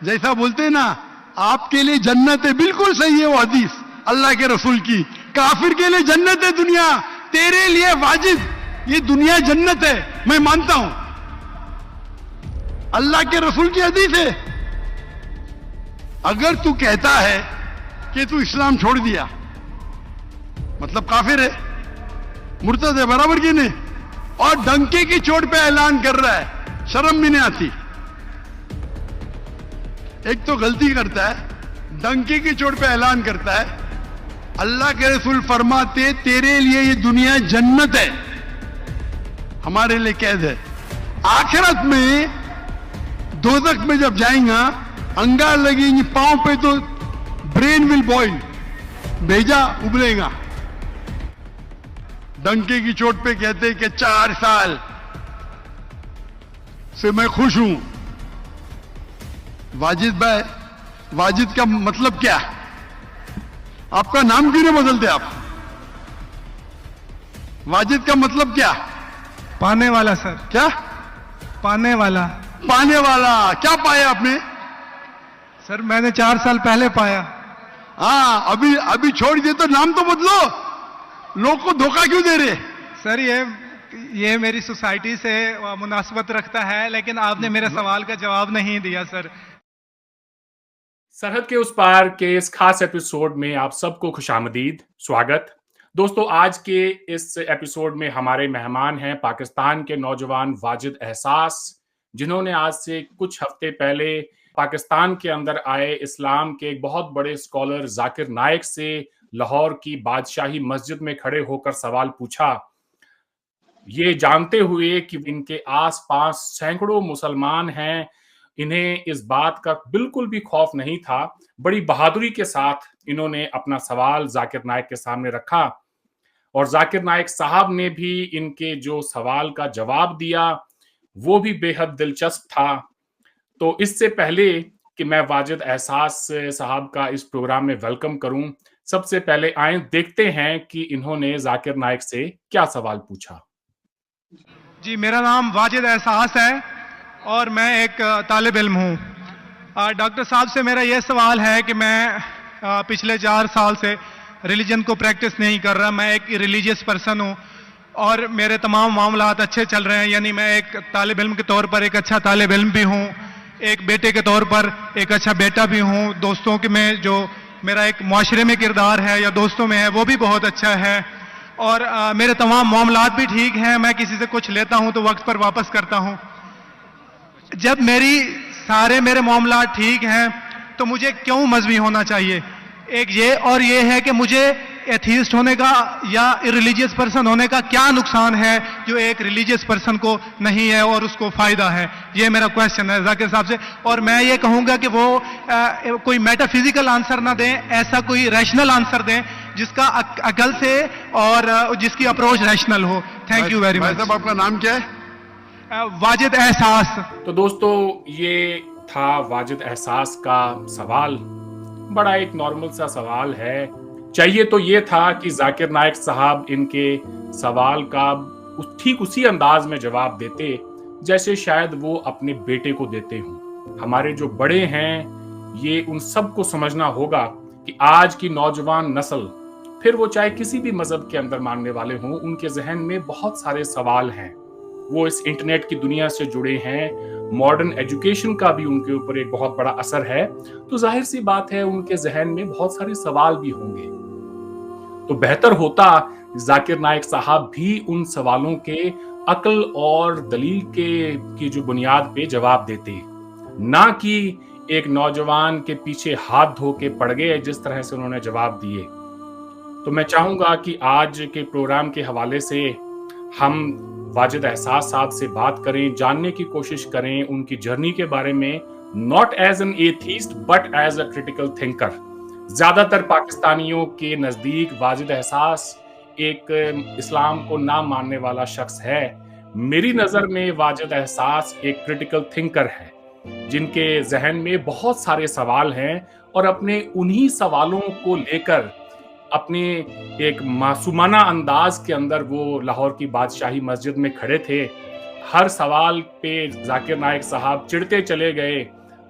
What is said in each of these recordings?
जैसा बोलते हैं ना, आपके लिए जन्नत है, बिल्कुल सही है वो हदीस अल्लाह के रसूल की। काफिर के लिए जन्नत है दुनिया, तेरे लिए वाजिद ये दुनिया जन्नत है, मैं मानता हूं। अल्लाह के रसूल की हदीस है। अगर तू कहता है कि तू इस्लाम छोड़ दिया, मतलब काफिर है, मुर्तद है, बराबर की नहीं, और डंके की चोट पे ऐलान कर रहा है, शर्म भी नहीं आती। एक तो गलती करता है, डंके की चोट पे ऐलान करता है। अल्लाह के रसूल फरमाते तेरे लिए ये दुनिया जन्नत है, हमारे लिए कैद है। आखिरत में दोज़ख में जब जाएगा, अंगार लगेंगी पांव पे तो ब्रेन विल बॉइल, भेजा उबलेगा। डंके की चोट पे कहते कि 4 साल से मैं खुश हूं। वाजिद भाई, वाजिद का मतलब क्या? आपका नाम क्यों नहीं बदलते आप? वाजिद का मतलब क्या? पाने वाला सर। क्या? पाने वाला। पाने वाला। क्या पाया आपने? सर मैंने 4 साल पहले पाया। हाँ, अभी छोड़ दिए तो नाम तो बदलो, लोग को धोखा क्यों दे रहे? सर ये मेरी सोसाइटी से मुनासबत रखता है, लेकिन आपने मेरे सवाल का जवाब नहीं दिया सर। सरहद के उस पार के इस खास एपिसोड में आप सबको खुशामदीद, स्वागत। दोस्तों, आज के इस एपिसोड में हमारे मेहमान हैं पाकिस्तान के नौजवान वाजिद एहसास, जिन्होंने आज से कुछ हफ्ते पहले पाकिस्तान के अंदर आए इस्लाम के एक बहुत बड़े स्कॉलर जाकिर नाइक से लाहौर की बादशाही मस्जिद में खड़े होकर सवाल पूछा, ये जानते हुए कि इनके आसपास सैकड़ों मुसलमान हैं। इन्हें इस बात का बिल्कुल भी खौफ नहीं था। बड़ी बहादुरी के साथ इन्होंने अपना सवाल जाकिर नाइक के सामने रखा और जाकिर नाइक साहब ने भी इनके जो सवाल का जवाब दिया वो भी बेहद दिलचस्प था। तो इससे पहले कि मैं वाजिद एहसास साहब का इस प्रोग्राम में वेलकम करूं, सबसे पहले आए देखते हैं कि इन्होंने जाकिर नाइक से क्या सवाल पूछा। जी, मेरा नाम वाजिद एहसास है और मैं एक तालिब इल्म हूँ। डॉक्टर साहब से मेरा यह सवाल है कि मैं पिछले 4 साल से रिलीजन को प्रैक्टिस नहीं कर रहा। मैं एक रिलीजियस पर्सन हूँ और मेरे तमाम मामलात अच्छे चल रहे हैं। यानी मैं एक तालिब इल्म के तौर पर एक अच्छा तालिब इल्म भी हूँ, एक बेटे के तौर पर एक अच्छा बेटा भी हूँ। दोस्तों के में जो मेरा एक मुआशरे में किरदार है या दोस्तों में है वो भी बहुत अच्छा है और मेरे तमाम मामलात भी ठीक हैं। मैं किसी से कुछ लेता हूँ तो वक्त पर वापस करता हूँ। जब मेरे मामला ठीक हैं तो मुझे क्यों मजहबी होना चाहिए? एक ये और ये है कि मुझे एथीस्ट होने का या इरिलीजियस पर्सन होने का क्या नुकसान है जो एक रिलीजियस पर्सन को नहीं है और उसको फायदा है? ये मेरा क्वेश्चन है जाकिर साहब से। और मैं ये कहूंगा कि वो कोई मेटाफिजिकल आंसर ना दें, ऐसा कोई रैशनल आंसर दें जिसका अकल से और जिसकी अप्रोच रैशनल हो। Thank you very much. आपका नाम क्या है? वाजिद एहसास। तो दोस्तों, ये था वाजिद एहसास का सवाल। बड़ा एक नॉर्मल सा सवाल है। चाहिए तो ये था कि जाकिर नाइक साहब इनके सवाल का ठीक उसी अंदाज में जवाब देते जैसे शायद वो अपने बेटे को देते हों। हमारे जो बड़े हैं, ये उन सब को समझना होगा कि आज की नौजवान नस्ल, फिर वो चाहे किसी भी मजहब के अंदर मानने वाले हों, उनके जहन में बहुत सारे सवाल हैं। वो इस इंटरनेट की दुनिया से जुड़े हैं, मॉडर्न एजुकेशन का भी उनके ऊपर एक बहुत बड़ा असर है। तो जाहिर सी बात है उनके जहन में बहुत सारे सवाल भी होंगे। तो बेहतर होता जाकिर नाइक साहब भी उन सवालों के अक्ल और दलील की जो बुनियाद पे जवाब देते, ना कि एक नौजवान के पीछे हाथ धो के पड़ गए जिस तरह से उन्होंने जवाब दिए। तो मैं चाहूंगा कि आज के प्रोग्राम के हवाले से हम वाजिद एहसास साहब से बात करें, जानने की कोशिश करें उनकी जर्नी के बारे में, not as an atheist but as a critical thinker. ज्यादातर पाकिस्तानियों के नजदीक वाजिद एहसास एक इस्लाम को ना मानने वाला शख्स है। मेरी नजर में वाजिद एहसास एक क्रिटिकल थिंकर है जिनके जहन में बहुत सारे सवाल हैं और अपने उन्हीं सवालों को लेकर अपने एक मासूमाना अंदाज के अंदर वो लाहौर की बादशाही मस्जिद में खड़े थे। हर सवाल पे जाकिर नाइक साहब चिढ़ते चले गए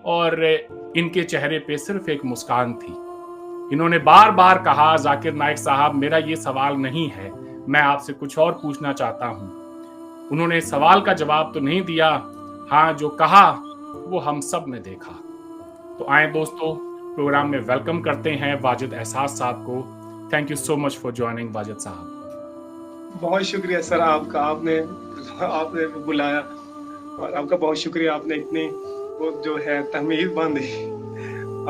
और इनके चेहरे पे सिर्फ एक मुस्कान थी। इन्होंने बार बार कहा, जाकिर नाइक साहब मेरा ये सवाल नहीं है, मैं आपसे कुछ और पूछना चाहता हूं। उन्होंने सवाल का जवाब तो नहीं दिया, हाँ जो कहा वो हम सब ने देखा। तो आए दोस्तों, प्रोग्राम में वेलकम करते हैं वाजिद एहसास साहब को। Thank you so much for joining Wajid साहब। बहुत शुक्रिया सर आपका, आपने बुलाया, और आपका बहुत शुक्रिया, आपने इतनी वो जो है तहमीर बांधी,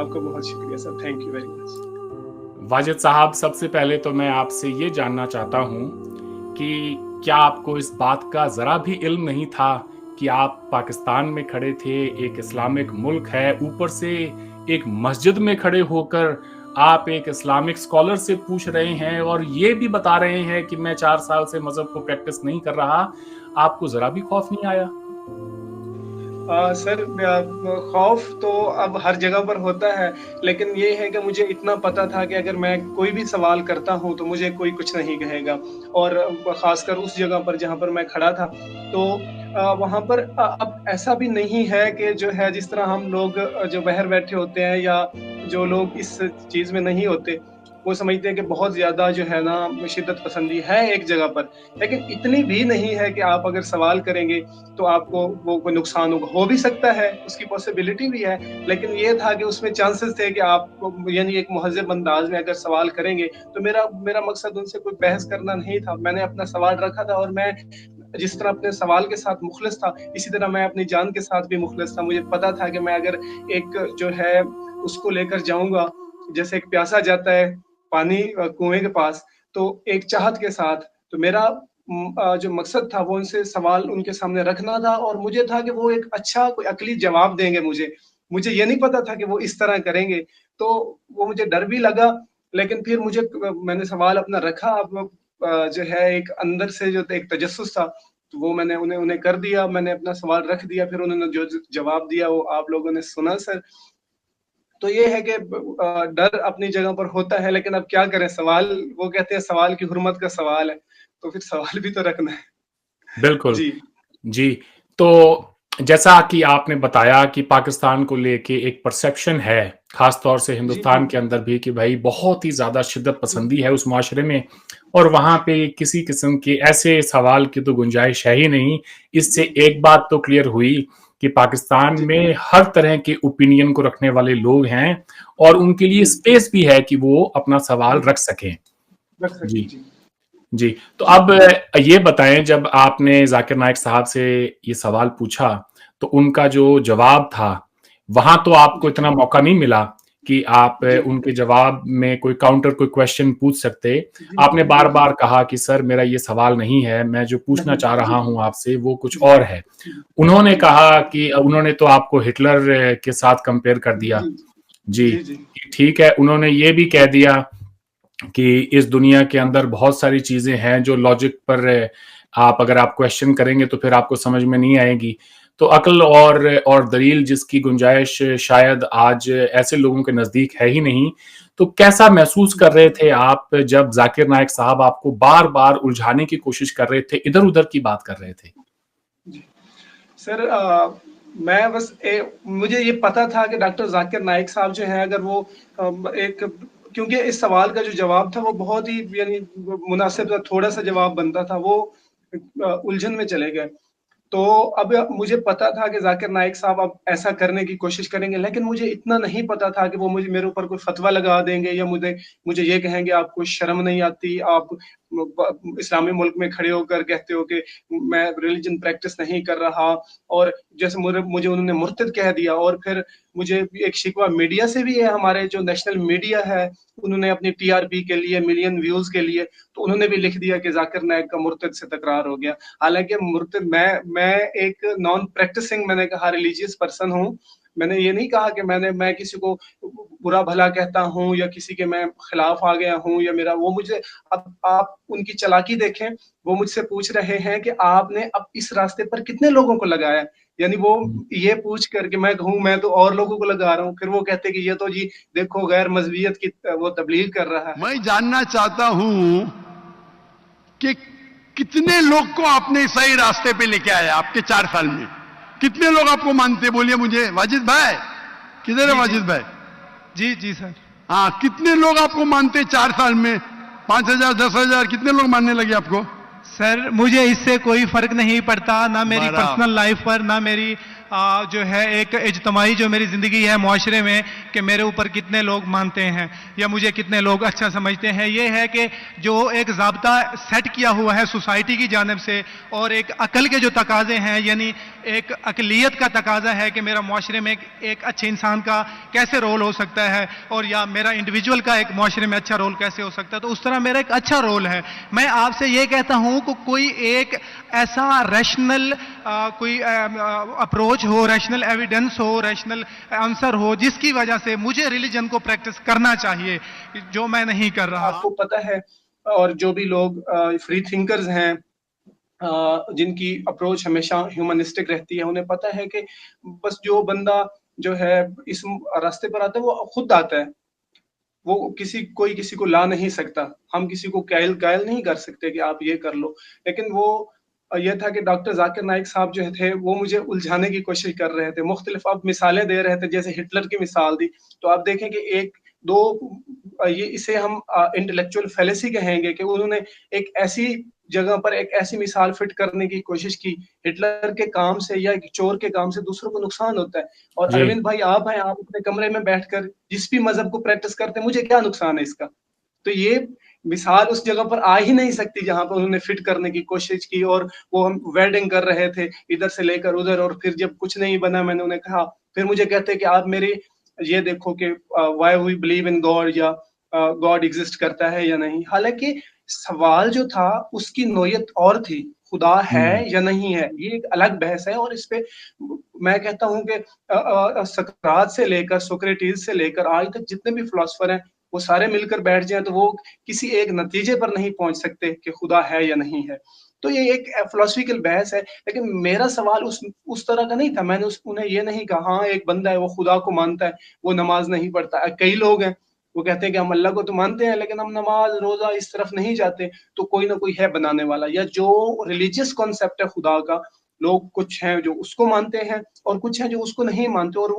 आपका बहुत शुक्रिया sir, thank you very much. Wajid साहब, सबसे पहले तो मैं आपसे ये जानना चाहता हूँ कि क्या आपको इस बात का जरा भी इल्म नहीं था कि आप पाकिस्तान में खड़े थे, एक इस्लामिक मुल्क है, ऊपर से एक मस्जिद में खड़े होकर आप एक इस्लामिक स्कॉलर से पूछ रहे हैं और ये भी बता रहे हैं कि मैं 4 साल से मजहब को प्रैक्टिस नहीं कर रहा, आपको जरा भी खौफ नहीं आया? सर खौफ तो अब हर जगह पर होता है, लेकिन ये है कि मुझे इतना पता था कि अगर मैं कोई भी सवाल करता हूँ तो मुझे कोई कुछ नहीं कहेगा, और खासकर उस जगह पर जहाँ पर मैं खड़ा था, तो वहाँ पर अब ऐसा भी नहीं है कि जो है जिस तरह हम लोग जो बाहर बैठे होते हैं या जो लोग इस चीज़ में नहीं होते, वो समझते हैं कि बहुत ज़्यादा जो है ना शिद्दत पसंदी है एक जगह पर, लेकिन इतनी भी नहीं है कि आप अगर सवाल करेंगे तो आपको वो कोई नुकसान होगा। हो भी सकता है, उसकी पॉसिबिलिटी भी है, लेकिन ये था कि उसमें चांसेस थे कि आप यानी एक मुहज़्ज़ब अंदाज में अगर सवाल करेंगे, तो मेरा मकसद उनसे कोई बहस करना नहीं था। मैंने अपना सवाल रखा था, और मैं जिस तरह अपने सवाल के साथ मुखलिस था, इसी तरह मैं अपनी जान के साथ भी मुखलिस था। मुझे पता था कि मैं अगर एक जो है उसको लेकर जाऊँगा, जैसे एक प्यासा जाता है पानी कुएं के पास, तो एक चाहत के साथ, तो मेरा जो मकसद था वो उनसे सवाल उनके सामने रखना था, और मुझे था कि वो एक अच्छा कोई अकली जवाब देंगे मुझे ये नहीं पता था कि वो इस तरह करेंगे, तो वो मुझे डर भी लगा, लेकिन फिर मैंने सवाल अपना रखा। अब जो है एक अंदर से जो एक तजस्सुस था, तो वो मैंने उन्हें कर दिया, मैंने अपना सवाल रख दिया, फिर उन्होंने जो जवाब दिया वो आप लोगों ने सुना सर। तो ये है कि डर अपनी जगह पर होता है, लेकिन अब क्या करें, सवाल, वो कहते हैं सवाल की हुर्मत का सवाल है, तो फिर सवाल भी तो रखना है। बिल्कुल जी जी। तो जैसा कि आपने बताया कि पाकिस्तान को लेके एक परसेप्शन है, खास तौर से जी हिंदुस्तान जी के अंदर भी, कि भाई बहुत ही ज्यादा शिद्दत पसंदी है उस माशरे में, और वहां पे किसी किस्म के ऐसे सवाल की तो गुंजाइश है ही नहीं। इससे एक बात तो क्लियर हुई कि पाकिस्तान जी में हर तरह के ओपिनियन को रखने वाले लोग हैं, और उनके लिए स्पेस भी है कि वो अपना सवाल रख सकें। रख सकते जी जी जी। तो जी अब ये बताएं, जब आपने जाकिर नाइक साहब से ये सवाल पूछा तो उनका जो जवाब था, वहां तो आपको जी इतना मौका नहीं मिला कि आप जी उनके जवाब में कोई क्वेश्चन पूछ सकते। जी आपने बार जी बार कहा कि सर मेरा ये सवाल नहीं है, मैं जो पूछना चाह जी रहा हूं आपसे वो कुछ जी और है। उन्होंने जी कहा कि उन्होंने तो आपको हिटलर के साथ कंपेयर कर दिया। जी जी, जी जी ठीक है। उन्होंने ये भी कह दिया कि इस दुनिया के अंदर बहुत सारी चीजें हैं जो लॉजिक पर आप अगर आप क्वेश्चन करेंगे तो फिर आपको समझ में नहीं आएगी। तो अक्ल और दलील जिसकी गुंजाइश शायद आज ऐसे लोगों के नजदीक है ही नहीं। तो कैसा महसूस कर रहे थे आप जब जाकिर नाइक साहब आपको बार बार उलझाने की कोशिश कर रहे थे, इधर उधर की बात कर रहे थे? जी सर, मैं बस मुझे ये पता था कि डॉक्टर जाकिर नाइक साहब जो हैं, अगर वो एक, क्योंकि इस सवाल का जो जवाब था वो बहुत ही यानी मुनासिब था, थोड़ा सा जवाब बनता था, वो उलझन में चले गए। तो अब मुझे पता था कि जाकिर नाइक साहब अब ऐसा करने की कोशिश करेंगे, लेकिन मुझे इतना नहीं पता था कि वो मेरे ऊपर कोई फतवा लगा देंगे, या मुझे ये कहेंगे आपको शर्म नहीं आती, आप इस्लामी मुल्क में खड़े होकर कहते हो कि मैं रिलीजन प्रैक्टिस नहीं कर रहा, और जैसे मुझे उन्होंने मुर्तद कह दिया। और फिर मुझे एक शिकवा मीडिया से भी है, हमारे जो नेशनल मीडिया है, उन्होंने अपनी टीआरपी के लिए, मिलियन व्यूज के लिए, तो उन्होंने भी लिख दिया कि जाकिर नाइक का मुर्तद से तकरार हो गया। हालांकि मुर्तद, मैं एक नॉन प्रैक्टिसिंग, मैंने कहा रिलीजियस पर्सन हूँ। मैंने ये नहीं कहा कि मैं किसी को बुरा भला कहता हूँ या किसी के मैं खिलाफ आ गया हूँ, या मेरा वो मुझे, अब आप उनकी चालाकी देखें, वो मुझसे पूछ रहे हैं कि आपने अब इस रास्ते पर कितने लोगों को लगाया, यानी वो ये पूछ करके मैं कहूँ मैं तो और लोगों को लगा रहा हूँ, फिर वो कहते कि ये तो जी देखो गैर मजहबियत की वो तबलीग कर रहा है। मैं जानना चाहता हूं कि कितने लोग को आपने सही रास्ते पे लेके आया आपके 4 साल में? कितने लोग आपको मानते? बोलिए मुझे वाजिद भाई, किधर है वाजिद भाई? जी जी सर। हाँ, कितने लोग आपको मानते 4 साल में? 5,000, 10,000, कितने लोग मानने लगे आपको? सर मुझे इससे कोई फर्क नहीं पड़ता, ना मेरी बराबर। पर्सनल लाइफ पर, ना मेरी जो है एक इज्तमाही जो मेरी ज़िंदगी है मुआशरे में, कि मेरे ऊपर कितने लोग मानते हैं या मुझे कितने लोग अच्छा समझते हैं। ये है कि जो एक ज़ाब्ता सेट किया हुआ है सोसाइटी की जानिब से, और एक अकल के जो तकाजे हैं, यानी एक अकलियत का तकाजा है कि मेरा मुआशरे में एक अच्छे इंसान का कैसे रोल हो सकता है, और या मेरा इंडिविजुअल का एक मुआशरे में अच्छा रोल कैसे हो सकता है, तो उस तरह मेरा एक अच्छा रोल है। मैं आपसे ये कहता हूं कि कोई एक ऐसा रैशनल कोई अप्रोच हो, रैशनल एविडेंस हो, रैशनल आंसर हो, जिसकी वजह से मुझे रिलीजन को प्रैक्टिस करना चाहिए, जो मैं नहीं कर रहा। आपको पता है, और जो भी लोग फ्री थिंकर्स हैं, जिनकी अप्रोच हमेशा ह्यूमनिस्टिक रहती है, उन्हें पता है कि बस जो बंदा जो है इस रास्ते पर आता है वो खुद आता है, वो कोई किसी को ला नहीं सकता। हम किसी को कायल नहीं कर सकते कि आप ये कर लो। लेकिन वो ये था कि डॉक्टर जाकिर नाइक साहब जो थे वो मुझे उलझाने की कोशिश कर रहे थे, मुख्तलिफ अब मिसालें दे रहे थे, जैसे हिटलर की मिसाल दी। तो आप देखें कि एक दो ये इसे हम इंटेलेक्चुअल फेलेसी कहेंगे कि उन्होंने एक ऐसी जगह पर एक ऐसी मिसाल फिट करने की कोशिश की, हिटलर के काम से या एक चोर के काम से दूसरों को नुकसान होता है, और जी अरविंद भाई आप हैं, आप अपने कमरे में बैठकर जिस भी मजहब को प्रैक्टिस करते हैं, मुझे क्या नुकसान है इसका? तो ये मिसाल उस जगह पर आ ही नहीं सकती जहां पर उन्होंने फिट करने की कोशिश की, और वो हम वेडिंग कर रहे थे इधर से लेकर उधर, और फिर जब कुछ नहीं बना मैंने उन्हें कहा, फिर मुझे कहते कि आप मेरे ये देखो कि why we believe in god, या गॉड एग्जिस्ट करता है या नहीं। हालांकि सवाल जो था उसकी नोयत और थी, खुदा है या नहीं है, ये एक अलग बहस है। और इस पे मैं कहता हूं कि सकरात से लेकर सोक्रेटिस से लेकर आज तक जितने भी फिलोसफर हैं, वो सारे मिलकर बैठ जाएं तो वो किसी एक नतीजे पर नहीं पहुंच सकते कि खुदा है या नहीं है। तो ये एक फिलोसफिकल बहस है। लेकिन मेरा सवाल उस तरह का नहीं था। मैंने उन्हें ये नहीं कहा हाँ एक बंदा है वो खुदा को मानता है, वो नमाज नहीं पढ़ता। कई लोग हैं वो कहते हैं कि हम अल्लाह को तो मानते हैं लेकिन हम नमाज रोजा इस तरफ नहीं जाते। तो कोई ना कोई है बनाने वाला, या जो रिलीजियस कॉन्सेप्ट है खुदा का, लोग कुछ हैं जो उसको मानते हैं और कुछ हैं जो उसको नहीं मानते, और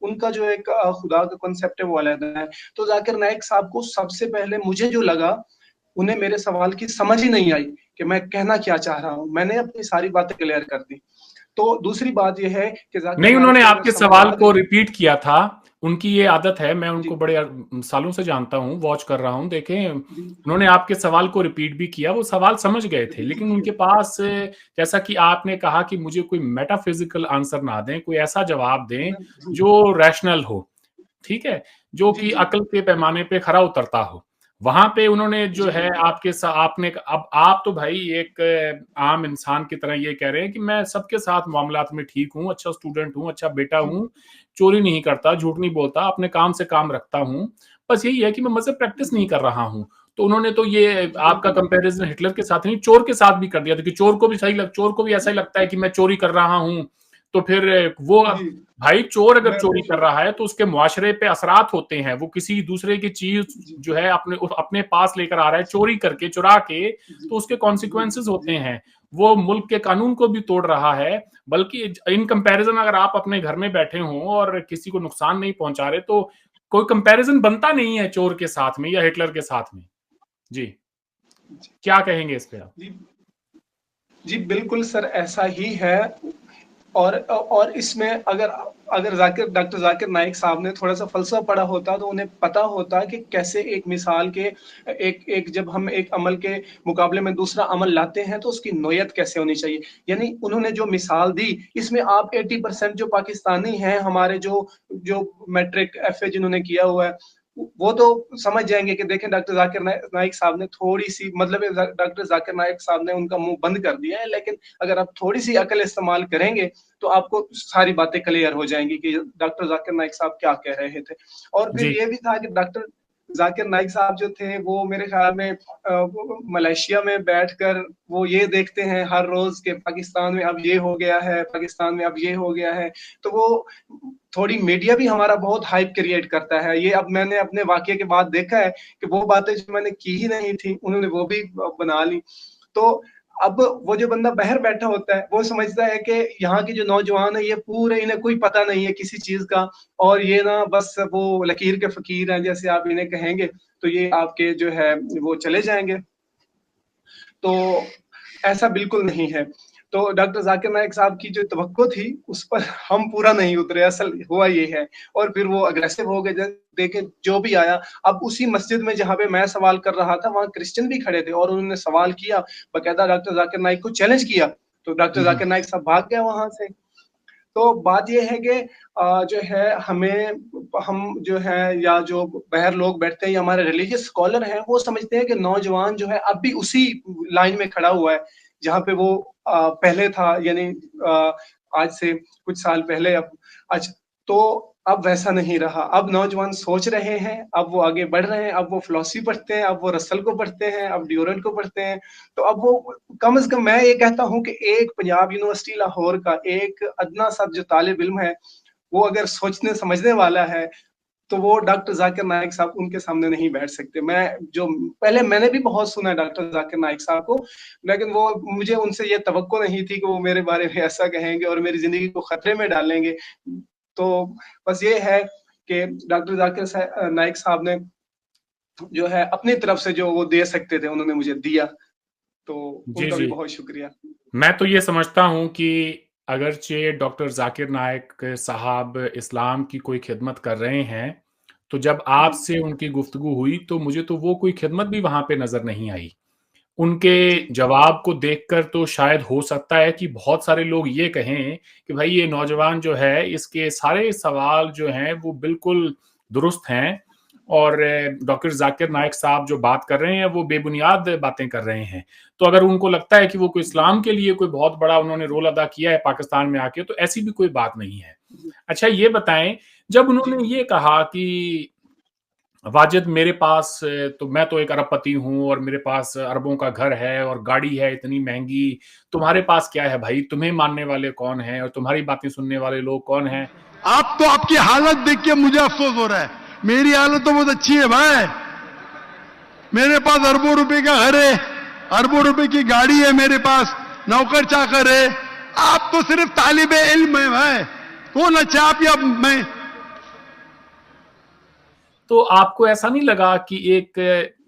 उनका जो एक खुदा का कॉन्सेप्ट है वो अलग है। तो जाकिर नाइक साहब को सबसे पहले मुझे जो लगा, उन्हें मेरे सवाल की समझ ही नहीं आई कि मैं कहना क्या चाह रहा हूँ। मैंने अपनी सारी बातें क्लियर कर दी। तो दूसरी बात यह है कि नहीं, उन्होंने आपके सवाल को रिपीट किया था। उनकी ये आदत है, मैं उनको बड़े सालों से जानता हूं, वॉच कर रहा हूं। देखें, उन्होंने आपके सवाल को रिपीट भी किया, वो सवाल समझ गए थे, लेकिन उनके पास, जैसा कि आपने कहा कि मुझे कोई मेटाफिजिकल आंसर ना दें, कोई ऐसा जवाब दें जो रैशनल हो, ठीक है, जो कि अकल के पैमाने पे खरा उतरता हो। वहां पे उन्होंने जो है आपने, अब आप तो भाई एक आम इंसान की तरह ये कह रहे हैं कि मैं सबके साथ मामलात में ठीक हूँ, अच्छा स्टूडेंट हूँ, अच्छा बेटा हूँ, चोरी नहीं करता, झूठ नहीं बोलता, अपने काम से काम रखता हूँ, बस यही है कि मैं मजहब प्रैक्टिस नहीं कर रहा हूँ। तो उन्होंने तो ये आपका कंपैरिजन हिटलर के साथ नहीं, चोर के साथ भी कर दिया था कि चोर को भी ऐसा ही लगता है कि मैं चोरी कर रहा हूँ। तो फिर वो, भाई चोर अगर चोरी कर रहा है तो उसके मुआशरे पे असरात होते हैं। वो किसी दूसरे की चीज जो है अपने पास लेकर आ रहा है चोरी करके, चुरा के, तो उसके कॉन्सिक्वेंसेस होते हैं। वो मुल्क के कानून को भी तोड़ रहा है। बल्कि इन कंपैरिजन अगर आप अपने घर में बैठे हों और किसी को नुकसान नहीं पहुंचा रहे, तो कोई कंपैरिजन बनता नहीं है चोर के साथ में या हिटलर के साथ में। जी, क्या कहेंगे इस पे आप? जी बिल्कुल सर, ऐसा ही है। और इसमें अगर डॉक्टर जाकिर नाइक साहब ने थोड़ा सा फलसफा पढ़ा होता तो उन्हें पता होता कि कैसे एक मिसाल के एक जब हम एक अमल के मुकाबले में दूसरा अमल लाते हैं तो उसकी नोयत कैसे होनी चाहिए। यानी उन्होंने जो मिसाल दी, इसमें आप 80% जो पाकिस्तानी हैं हमारे, जो मैट्रिक FA जिन्होंने किया हुआ है, वो तो समझ जाएंगे कि देखें डॉक्टर जाकिर नाइक साहब ने थोड़ी सी, मतलब डॉक्टर जाकिर नाइक साहब ने उनका मुंह बंद कर दिया है। लेकिन अगर आप थोड़ी सी अकल इस्तेमाल करेंगे तो आपको सारी बातें क्लियर हो जाएंगी कि डॉक्टर जाकिर नाइक साहब क्या कह रहे थे। और फिर ये भी था कि डॉक्टर जाकिर नाइक साहब जो थे वो मेरे ख्याल में मलेशिया में बैठकर वो ये देखते हैं हर रोज के पाकिस्तान में अब ये हो गया है, पाकिस्तान में अब ये हो गया है। तो वो थोड़ी मीडिया भी हमारा बहुत हाइप क्रिएट करता है। ये अब मैंने अपने वाकये के बाद देखा है कि वो बातें जो मैंने की ही नहीं थी उन्होंने वो भी बना ली। तो अब वो जो बंदा बाहर बैठा होता है वो समझता है कि यहाँ के जो नौजवान है ये पूरे, इन्हें कोई पता नहीं है किसी चीज का, और ये ना बस वो लकीर के फकीर हैं, जैसे आप इन्हें कहेंगे तो ये आपके जो है वो चले जाएंगे। तो ऐसा बिल्कुल नहीं है। तो डॉक्टर जाकिर नाइक साहब की जो तवक्को थी उस पर हम पूरा नहीं उतरे, असल हुआ ये है। और फिर वो अग्रेसिव हो गए, देखे जो भी आया। अब उसी मस्जिद में जहाँ पे मैं सवाल कर रहा था वहाँ क्रिश्चियन भी खड़े थे और उन्होंने सवाल किया, बकायदा डॉक्टर जाकिर नाइक को चैलेंज किया। तो डॉक्टर जाकिर नाइक साहब भाग गया वहां से। तो बात ये है कि जो है हम जो है या जो बाहर लोग बैठते हैं या हमारे रिलीजियस स्कॉलर हैं वो समझते हैं कि नौजवान जो है अब भी उसी लाइन में खड़ा हुआ है जहाँ पे वो पहले था, यानी आज से कुछ साल पहले। अब आज तो अब वैसा नहीं रहा। अब नौजवान सोच रहे हैं, अब वो आगे बढ़ रहे हैं, अब वो फिलॉसफी पढ़ते हैं, अब वो रसल को पढ़ते हैं, अब ड्यूरेंट को पढ़ते हैं। तो अब वो कम से कम मैं ये कहता हूँ कि एक पंजाब यूनिवर्सिटी लाहौर का एक अदना सा जो तालिब इल्म है वो अगर सोचने समझने वाला है तो वो डॉक्टर जाकिर नाइक साहब उनके सामने नहीं बैठ सकते। मैंने भी बहुत सुना है डॉक्टर जाकिर नाइक साहब को, लेकिन वो मुझे उनसे ये तवक्को नहीं थी कि वो मेरे बारे में ऐसा कहेंगे और मेरी जिंदगी को खतरे में डालेंगे। तो बस ये है कि डॉक्टर जाकिर नाइक साहब ने जो है अपनी तरफ से जो वो दे सकते थे उन्होंने मुझे दिया, तो जी उनका भी जी, बहुत शुक्रिया। मैं तो ये समझता हूँ कि अगरचे डॉक्टर जाकिर नाइक साहब इस्लाम की कोई खिदमत कर रहे हैं, तो जब जी आपसे उनकी गुफ्तगू हुई तो मुझे तो वो कोई खिदमत भी वहाँ पे नज़र नहीं आई। उनके जी जवाब को देखकर तो शायद हो सकता है कि बहुत सारे लोग ये कहें कि भाई ये नौजवान जो है इसके सारे सवाल जो हैं वो बिल्कुल दुरुस्त हैं और डॉक्टर जाकिर नाइक साहब जो बात कर रहे हैं वो बेबुनियाद बातें कर रहे हैं। तो अगर उनको लगता है कि वो कोई इस्लाम के लिए कोई बहुत बड़ा उन्होंने रोल अदा किया है पाकिस्तान में आके, तो ऐसी भी कोई बात नहीं है। जी अच्छा ये बताएं, जब जी उन्होंने ये कहा कि वाजिद मेरे पास तो मैं तो एक अरबपति हूँ और मेरे पास अरबों का घर है और गाड़ी है इतनी महंगी, तुम्हारे पास क्या है भाई? तुम्हें मानने वाले कौन हैं और तुम्हारी बातें सुनने वाले लोग कौन हैं? आप तो आपकी हालत देख के मुझे अफसोस हो रहा है। मेरी हालत तो बहुत अच्छी है भाई। मेरे पास अरबों रुपए का घर है, अरबों रुपए की गाड़ी है, मेरे पास नौकर चाकर है। आप तो सिर्फ तालिबे इल्म है भाई। कौन अच्छा, आप या मैं? तो आपको ऐसा नहीं लगा कि एक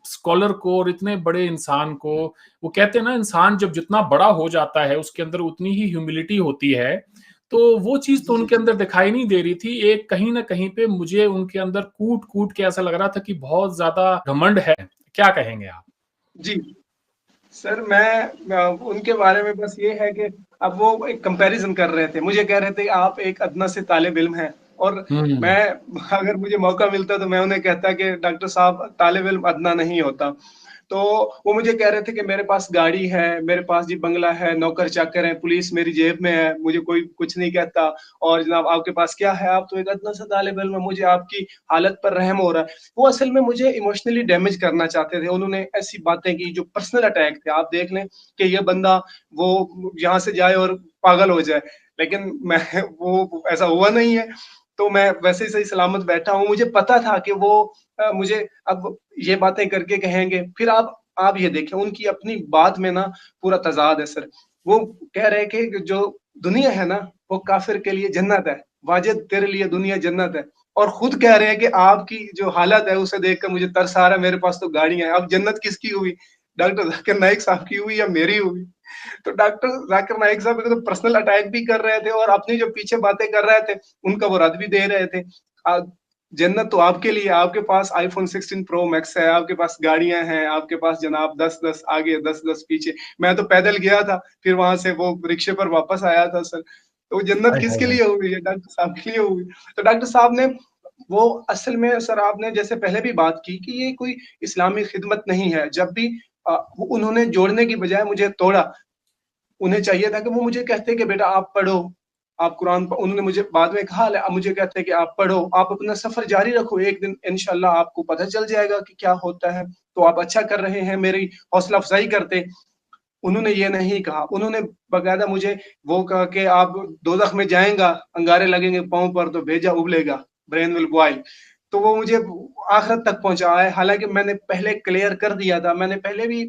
स्कॉलर को और इतने बड़े इंसान को, वो कहते हैं ना इंसान जब जितना बड़ा हो जाता है उसके अंदर उतनी ही ह्यूमिलिटी होती है, तो वो चीज तो जी उनके अंदर दिखाई नहीं दे रही थी। एक कहीं ना कहीं पे मुझे उनके अंदर कूट कूट के ऐसा लग रहा था कि बहुत ज्यादा घमंड है। क्या कहेंगे आप? जी सर, उनके बारे में बस ये है कि अब वो एक कंपैरिजन कर रहे थे, मुझे कह रहे थे आप एक अदना से तालिब इल्म हैं, और हम्म। मैं अगर मुझे मौका मिलता तो मैं उन्हें कहता कि डॉक्टर साहब तालिब इल्म अदना नहीं होता। तो वो मुझे कह रहे थे कि मेरे पास गाड़ी है, मेरे पास जी बंगला है, नौकर चाकर है, पुलिस मेरी जेब में है, मुझे कोई कुछ नहीं कहता, और जनाब आपके पास क्या है, आप तो एक अदना सा तालिब इल्म है, मुझे आपकी हालत पर रहम हो रहा है। वो असल में मुझे इमोशनली डैमेज करना चाहते थे। उन्होंने ऐसी बातें की जो पर्सनल अटैक थे। आप देख लें कि ये बंदा वो यहाँ से जाए और पागल हो जाए, लेकिन मैं वो ऐसा हुआ नहीं है। तो मैं वैसे ही सही सलामत बैठा हूँ। मुझे पता था कि वो मुझे अब ये बातें करके कहेंगे। फिर आप ये देखें उनकी अपनी बात में ना पूरा तजाद है सर। वो कह रहे हैं कि जो दुनिया है ना वो काफिर के लिए जन्नत है, वाजिद तेरे लिए दुनिया जन्नत है। और खुद कह रहे हैं कि आपकी जो हालत है उसे देखकर मुझे तरस आ रहा है, मेरे पास तो गाड़ियां हैं। अब जन्नत किसकी हुई, डॉक्टर जाकिर नाइक साहब की हुई या मेरी हुई? तो डॉक्टर जाकिर नाइक साहब तो पर्सनल अटैक भी कर रहे थे और अपनी जो पीछे बातें कर रहे थे उनका वो रद्द भी दे रहे थे। जन्नत तो आपके लिए, आपके पास आईफोन 16 प्रो मैक्स है, आपके पास गाड़ियां हैं, आपके पास जनाब 10-10 आगे 10-10 पीछे। मैं तो पैदल गया था, फिर वहां से वो रिक्शे पर वापस आया था सर। तो जन्नत हाय हाय किसके हाय। लिए हुई है? डॉक्टर साहब के लिए हुई। तो डॉक्टर साहब ने वो असल में सर, आपने जैसे पहले भी बात की कि ये कोई इस्लामी खिदमत नहीं है। जब भी उन्होंने जोड़ने की बजाय मुझे तोड़ा। उन्हें चाहिए था कि वो मुझे कहते कि बेटा आप पढ़ो, आप कुरान उन्होंने मुझे बाद में कहा, अब मुझे कहते हैं कि आप पढ़ो, आप अपना सफर जारी रखो, एक दिन इंशाल्लाह आपको पता चल जाएगा कि क्या होता है। तो आप अच्छा कर रहे हैं, मेरी हौसला अफजाई करते। उन्होंने ये नहीं कहा। उन्होंने बाकायदा मुझे वो कहा कि आप दोज़ख में जाएगा, अंगारे लगेंगे पाँव पर तो भेजा उबलेगा, ब्रेन विल बॉयल। तो वो मुझे आखिरत तक पहुंचा है। हालांकि मैंने पहले क्लियर कर दिया था, मैंने पहले भी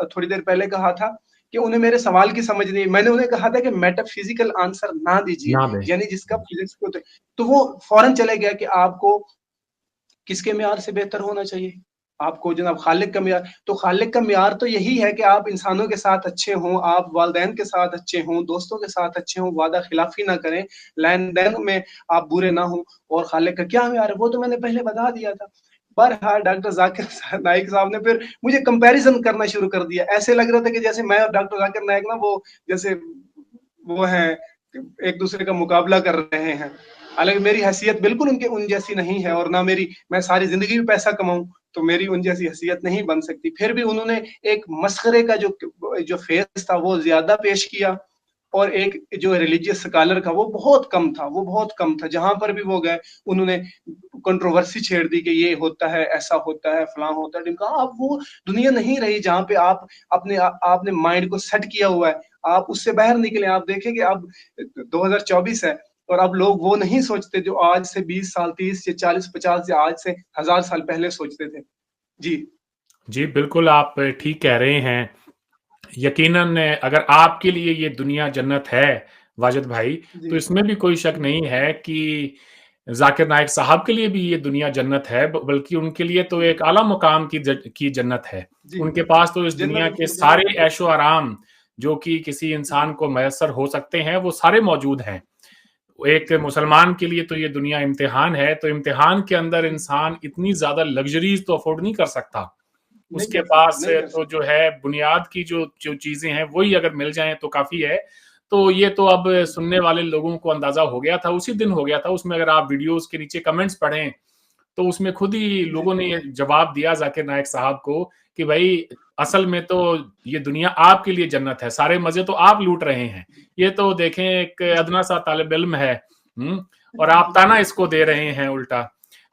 थोड़ी देर पहले कहा था कि उन्हें मेरे सवाल की समझ नहीं। मैंने उन्हें कहा था कि मेटाफिजिकल आंसर ना दीजिए, ना दें। यानी जिसका फिजिक्स को तो वो फौरन चले गया कि आपको किसके म्यार से बेहतर होना चाहिए? आपको जनाब खालिक का म्यार, तो खालिक का म्यार तो यही है कि आप इंसानों के साथ अच्छे हों, आप वालिदैन के साथ अच्छे हों, दोस्तों के साथ अच्छे हों, वादा खिलाफ़ी ना करें, लेन-देन में आप बुरे ना हों। और खालिक का क्या म्यार है, वो तो मैंने पहले बता दिया था। बहरहाल डॉक्टर ज़ाकिर नाइक साहब ने फिर मुझे कंपैरिज़न करना शुरू कर दिया। ऐसे लग रहा था कि जैसे मैं और डॉक्टर ज़ाकिर नाइक ना वो जैसे वो हैं, एक दूसरे का मुकाबला कर रहे हैं। हालाँकि मेरी हैसियत बिल्कुल उन जैसी नहीं है, और ना मेरी, मैं सारी ज़िंदगी भी पैसा कमाऊँ, तो मेरी उन जैसी हैसियत नहीं बन सकती। फिर भी उन्होंने एक मसखरे का जो फेस था वो ज़्यादा पेश किया, और एक जो रिलीजियस स्कॉलर का वो बहुत कम था, वो बहुत कम था। जहाँ पर भी वो गए उन्होंने कंट्रोवर्सी छेड़ दी कि ये होता है, ऐसा होता है, फलां होता है, ढिमका। अब वो दुनिया नहीं रही जहाँ पे आप आपने माइंड को सेट किया हुआ है, आप उससे बाहर निकले। आप देखें कि अब 2024 है, और अब लोग वो नहीं सोचते जो आज से 20 साल, 30 या 40, 50 या आज से 1000 साल पहले सोचते थे। जी। जी, बिल्कुल आप ठीक कह रहे हैं। यकीनन अगर आपके लिए ये दुनिया जन्नत है, वाजिद भाई, तो जी। इसमें भी कोई शक नहीं है कि ज़ाकिर नाइक साहब के लिए भी ये दुनिया जन्नत है, ब बल्कि उनके लिए तो एक आला मुकाम की जन्नत है। जी। उनके पास तो इस दुनिया जन्नत के सारे ऐशो-आराम जो कि किसी इंसान को मैसर हो सकते हैं, वो सारे मौजूद हैं। एक मुसलमान के लिए तो ये दुनिया इम्तिहान है, तो इम्तिहान के अंदर इंसान इतनी ज़्यादा लग्ज़रीज़ तो अफ़ोर्ड नहीं कर सकता। नहीं उसके कर सकता, पास नहीं कर तो सकता। जो है बुनियाद की जो जो चीज़ें हैं वही अगर मिल जाएँ तो काफ़ी है। तो ये तो अब सुनने वाले लोगों को अंदाज़ा हो गया था, उसी दिन हो गया था। उसमें अगर आप वीडियोज़ के नीचे कमेंट्स पढ़ें, तो उसमें खुद ही जी। लोगों ने ये जवाब दिया ज़ाकिर नाइक साहब को कि भई असल में तो ये दुनिया आपके लिए जन्नत है, सारे मज़े तो आप लूट रहे हैं। ये तो देखें एक जी। अदना-सा तालिब-इल्म है, और आप ताना इसको दे रहे हैं उल्टा।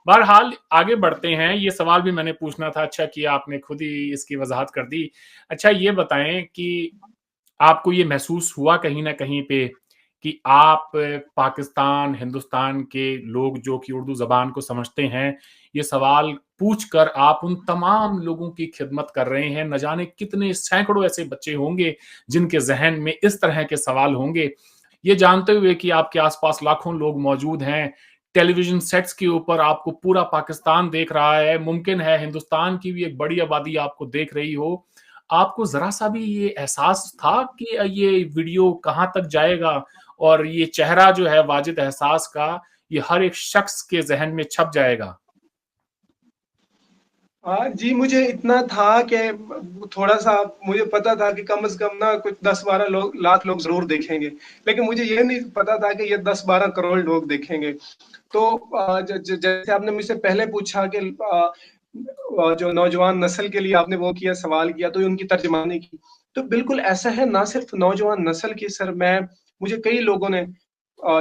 बहरहाल आगे बढ़ते हैं, ये सवाल भी मैंने पूछना था, अच्छा किया आपने खुद ही इसकी वज़ाहत कर दी। अच्छा ये बताएँ कि आपको ये महसूस हुआ कहीं न कहीं पे कि आप पाकिस्तान, हिंदुस्तान के लोग जो कि उर्दू ज़बान को समझते हैं, ये सवाल पूछकर आप उन तमाम लोगों की खिदमत कर रहे हैं, न जाने कितने सैकड़ों ऐसे बच्चे होंगे, जिनके ज़हन में इस तरह के सवाल होंगे। ये जानते हुए कि आपके आस-पास लाखों लोग मौजूद हैं, टेलीविज़न सेट्स के ऊपर आपको पूरा पाकिस्तान देख रहा है, मुमकिन है हिंदुस्तान की भी एक बड़ी आबादी आपको देख रही हो। आपको ज़रा-सा भी ये एहसास था कि ये वीडियो कहाँ तक जाएगा और ये चेहरा जो है वाजिद एहसास का, ये हर एक शख्स के ज़हन में छप जाएगा? जी, मुझे इतना था कि थोड़ा-सा मुझे पता था कि कम से कम ना कुछ 10-12 लाख लोग ज़रूर देखेंगे। लेकिन मुझे ये नहीं पता था कि ये 10-12 करोड़ लोग देखेंगे। तो ज ज जैसे आपने मुझसे पहले पूछा कि जो नौजवान नस्ल के लिए आपने वो किया, सवाल किया, तो उनकी तर्जुमानी की। तो बिल्कुल ऐसा है, ना सिर्फ़ नौजवान नस्ल की सर, मुझे कई लोगों ने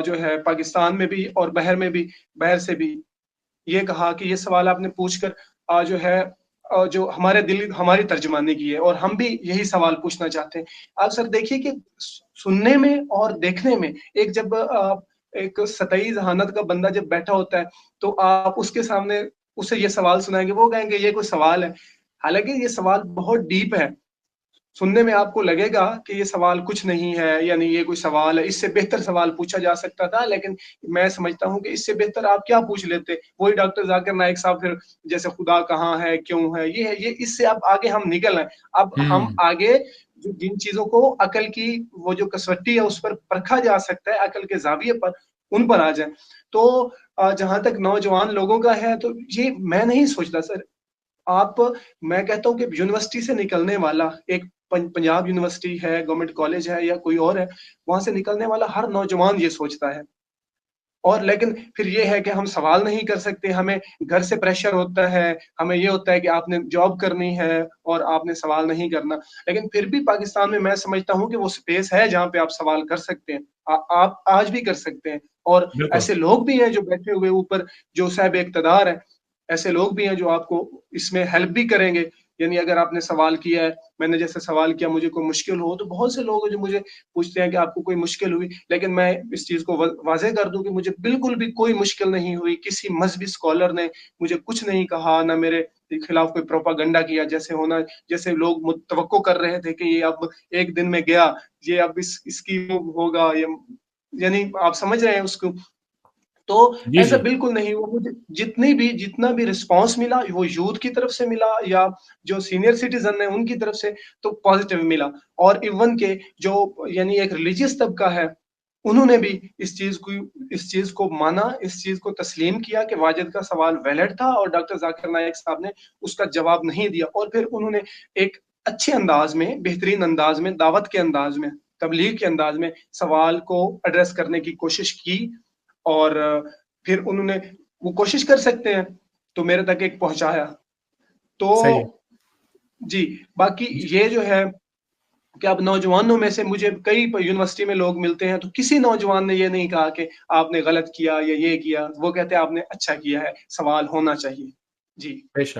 जो है पाकिस्तान में भी और बाहर से भी ये कहा कि ये सवाल आपने पूछकर जो है जो हमारी तर्जुमानी की है, और हम भी यही सवाल पूछना चाहते हैं। आप सर देखिए कि सुनने में और देखने में, एक जब एक सतही ज़हानत का बंदा जब बैठा होता है, तो आप उसके सामने उसे ये सवाल सुनाएँगे, वो कहेंगे ये कोई सवाल है। हालाँकि ये सवाल बहुत डीप है। सुनने में आपको लगेगा कि ये सवाल कुछ नहीं है, यानी ये कोई सवाल है, इससे बेहतर सवाल पूछा जा सकता था, लेकिन मैं समझता हूँ कि इससे बेहतर आप क्या पूछ लेते? वही डॉक्टर ज़ाकिर नाइक साहब फिर जैसे खुदा कहाँ है, क्यों है, ये है, ये इससे अब आगे हम निकल आए। अब हम हुँ। आगे जो जिन चीज़ों को अकल की वो जो कसवट्टी है उस पर परखा जा सकता है, अकल के ज़ाविये पर, उन पर आ जाएँ। तो जहाँ तक नौजवान लोगों का है, तो ये मैं नहीं सोचता सर। आप मैं कहता हूँ कि यूनिवर्सिटी से निकलने वाला एक पंजाब यूनिवर्सिटी है, गवर्नमेंट कॉलेज है या कोई और है, वहाँ से निकलने वाला हर नौजवान ये सोचता है। और लेकिन फिर ये है कि हम सवाल नहीं कर सकते, हमें घर से प्रेशर होता है, हमें ये होता है कि आपने जॉब करनी है और आपने सवाल नहीं करना। लेकिन फिर भी पाकिस्तान में मैं समझता हूँ कि वो स्पेस है जहाँ पे आप सवाल कर सकते हैं। आप आज भी कर सकते हैं, और बिल्कुल। ऐसे लोग भी हैं जो बैठे हुए ऊपर जो साहिब इक़्तिदार हैं, ऐसे लोग भी हैं जो आपको इसमें हेल्प भी करेंगे। यानी अगर आपने सवाल किया है, मैंने जैसे सवाल किया, मुझे कोई मुश्किल हो, तो बहुत से लोग हैं जो मुझे पूछते हैं कि आपको कोई मुश्किल हुई, लेकिन मैं इस चीज़ को वाज़ेह कर दूँ कि मुझे बिल्कुल भी कोई मुश्किल नहीं हुई। किसी मज़हबी स्कॉलर ने मुझे कुछ नहीं कहा, ना मेरे खिलाफ कोई प्रोपेगेंडा किया, जैसे लोग तवक्को कर रहे थे कि ये अब 1 दिन में गया, ये अब इसकी वो होगा, यानी आप समझ रहे हैं उसको। तो जी, ऐसा जी। बिल्कुल नहीं हुआ। मुझे जितना भी रिस्पॉन्स मिला, वो यूथ की तरफ से मिला या जो सीनियर सिटीज़न है उनकी तरफ से, तो पॉज़िटिव मिला। और इवन के जो यानी एक रिलीजियस तबका है, उन्होंने भी इस चीज़ को माना, इस चीज़ को तस्लीम किया कि वाजिद का सवाल वैलिड था और डॉक्टर ज़ाकिर नाइक साहब ने उसका जवाब नहीं दिया। और फिर उन्होंने एक अच्छे अंदाज़ में, बेहतरीन अंदाज़ में, दावत के अंदाज़ में, तबलीग के अंदाज़ में सवाल को एड्रेस करने की कोशिश की। और फिर उन्होंने, वो कोशिश कर सकते हैं, तो मेरे तक एक पहुँचाया। सही है। तो जी, बाकी ये जो है कि अब नौजवानों में से मुझे कई यूनिवर्सिटी में लोग मिलते हैं, तो किसी नौजवान ने ये नहीं कहा कि आपने गलत किया या ये किया। वो कहते हैं आपने अच्छा किया है, सवाल होना चाहिए। जी। बेशक।